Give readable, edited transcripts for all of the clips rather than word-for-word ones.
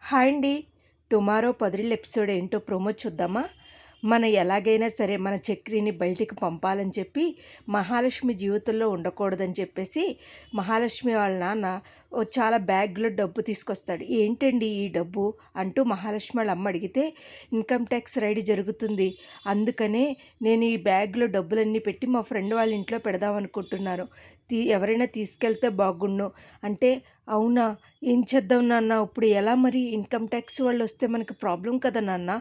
Hi అండి. Tomorrow 10 episode ఏంటో promo చూద్దామా? మనం ఎలాగైనా సరే మన చక్రిని బయటికి పంపాలని చెప్పి మహాలక్ష్మి జీవితంలో ఉండకూడదని చెప్పేసి మహాలక్ష్మి వాళ్ళ నాన్న చాలా బ్యాగ్లో డబ్బు తీసుకొస్తాడు. ఏంటండి ఈ డబ్బు అంటూ మహాలక్ష్మి వాళ్ళ అమ్మ అడిగితే, ఇన్కమ్ ట్యాక్స్ రైడ్ జరుగుతుంది, అందుకనే నేను ఈ బ్యాగ్లో డబ్బులన్నీ పెట్టి మా ఫ్రెండ్ వాళ్ళ ఇంట్లో పెడదాం అనుకుంటున్నాను, ఎవరైనా తీసుకెళ్తే బాగుండు అంటే, అవునా, ఏం చేద్దాం నాన్న, ఇప్పుడు ఎలా మరి ఇన్కమ్ ట్యాక్స్ వాళ్ళు వస్తే మనకి ప్రాబ్లం కదా నాన్న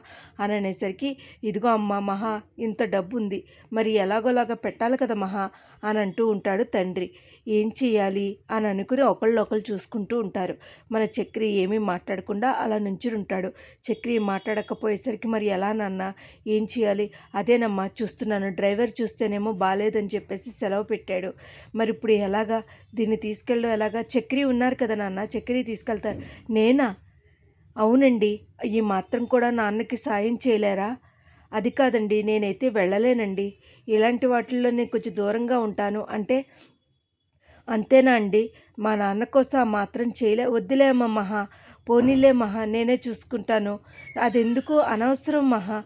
అని అనేసరికి, ఇదిగో అమ్మ మహా, ఇంత డబ్బు ఉంది, మరి ఎలాగోలాగా పెట్టాలి కదా మహా అని అంటూ ఉంటాడు తండ్రి. ఏం చేయాలి అని అనుకుని ఒకళ్ళు చూసుకుంటూ ఉంటారు. మన చక్రి ఏమీ మాట్లాడకుండా అలా నుంచుని ఉంటాడు. చక్రి మాట్లాడకపోయేసరికి, మరి ఎలా నాన్న, ఏం చేయాలి, అదేనమ్మా చూస్తున్నాను, డ్రైవర్ చూస్తేనేమో బాగాలేదని చెప్పేసి సెలవు పెట్టాడు, మరి ఇప్పుడు ఎలాగా, దీన్ని తీసుకెళ్ళడం ఎలాగా, చక్రి ఉన్నారు కదా నాన్న, చక్రి తీసుకెళ్తారు. నేనా? అవునండి, ఈ మాత్రం కూడా నాన్నకి సాయం చేయలేరా? అది కాదండి, నేనైతే వెళ్ళలేనండి, ఇలాంటి వాటిల్లో నేను కొంచెం దూరంగా ఉంటాను అంటే, అంతేనా అండి, మా నాన్న కోసం ఆ మాత్రం వద్దులే అమ్మ మహా, పోనీలే మహా, నేనే చూసుకుంటాను, అదెందుకు అనవసరం మహా,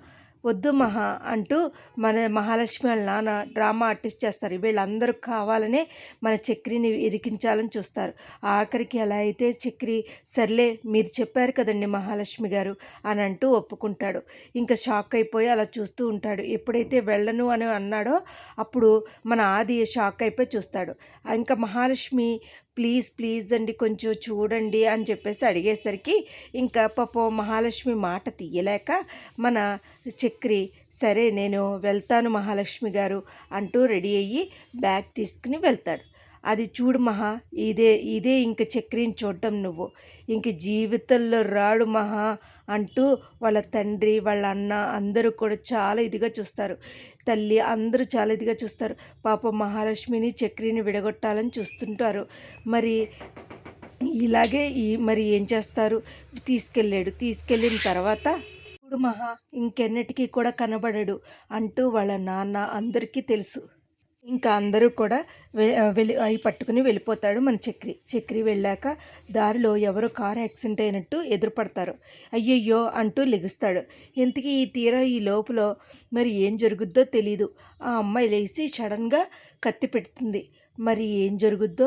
వద్దు మహా అంటూ మన మహాలక్ష్మి వాళ్ళ నాన్న డ్రామా ఆర్టిస్ట్ చేస్తారు. వీళ్ళందరూ కావాలనే మన చక్రిని ఇరికించాలని చూస్తారు. ఆఖరికి ఎలా అయితే చక్రి, సర్లే మీరు చెప్పారు కదండి మహాలక్ష్మి గారు అని అంటూ ఒప్పుకుంటాడు. ఇంకా షాక్ అయిపోయి అలా చూస్తూ ఉంటాడు. ఎప్పుడైతే వెళ్ళను అని అన్నాడో అప్పుడు మన ఆది షాక్ అయిపోయి చూస్తాడు. ఇంకా మహాలక్ష్మి, ప్లీజ్ ప్లీజ్ అండి కొంచెం చూడండి అని చెప్పేసి అడిగేసరికి, ఇంకా పాపం మహాలక్ష్మి మాట తీయలేక మన చక్రి, సరే నేను వెళ్తాను మహాలక్ష్మి గారు అంటూ రెడీ అయ్యి బ్యాగ్ తీసుకుని వెళ్తాడు. అది చూడు మహా, ఇదే ఇంక చక్రిని చూడటం నువ్వు ఇంక జీవితంలో రాడు మహా అంటూ వాళ్ళ తండ్రి వాళ్ళ అన్న అందరూ కూడా చాలా ఇదిగా చూస్తారు. తల్లి అందరూ చాలా ఇదిగా చూస్తారు. పాపం మహాలక్ష్మిని చక్రిని విడగొట్టాలని చూస్తుంటారు. మరి ఇలాగే మరి ఏం చేస్తారు, తీసుకెళ్ళిన తర్వాత, ఇప్పుడు మహా ఇంకెన్నిటికీ కూడా కనబడడు అంటూ వాళ్ళ నాన్న అందరికీ తెలుసు. ఇంకా అందరూ కూడా అవి పట్టుకుని వెళ్ళిపోతాడు మన చక్రి వెళ్ళాక దారిలో ఎవరో కారు యాక్సిడెంట్ అయినట్టు ఎదురుపడతారు. అయ్యయ్యో అంటూ లెగుస్తాడు. ఇంతకీ ఈ లోపల మరి ఏం జరుగుద్దో తెలీదు. ఆ అమ్మాయి లేచి సడన్గా కత్తి పెడుతుంది. మరి ఏం జరుగుద్దో,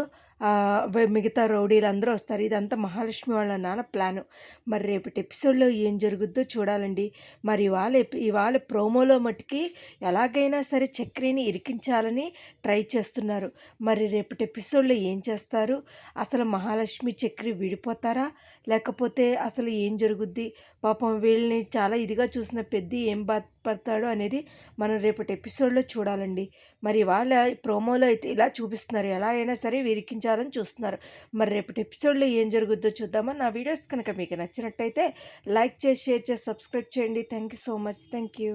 మిగతా రౌడీలందరూ వస్తారు. ఇదంతా మహాలక్ష్మి వాళ్ళ నాన్న ప్లాను. మరి రేపటి ఎపిసోడ్లో ఏం జరుగుద్దో చూడాలండి. మరి ఇవాళ ప్రోమోలో మట్టుకి ఎలాగైనా సరే చక్రిని ఇరికించాలని ట్రై చేస్తున్నారు. మరి రేపటి ఎపిసోడ్లో ఏం చేస్తారు, అసలు మహాలక్ష్మి చక్రి విడిపోతారా, లేకపోతే అసలు ఏం జరుగుద్ది, పాపం వీళ్ళని చాలా ఇదిగా చూసిన పెద్ద ఏం బాధపడతాడు అనేది మనం రేపటి ఎపిసోడ్లో చూడాలండి. మరి వాళ్ళ ప్రోమోలో అయితే ఇలా చూపిస్తున్నారు, ఎలా అయినా సరే విరికించాలని చూస్తున్నారు. మరి రేపటి ఎపిసోడ్లో ఏం జరుగుద్దో చూద్దామా. నా వీడియోస్ కనుక మీకు నచ్చినట్టయితే లైక్ చేసి, షేర్ చేసి, సబ్స్క్రైబ్ చేయండి. Thank you so much. Thank you.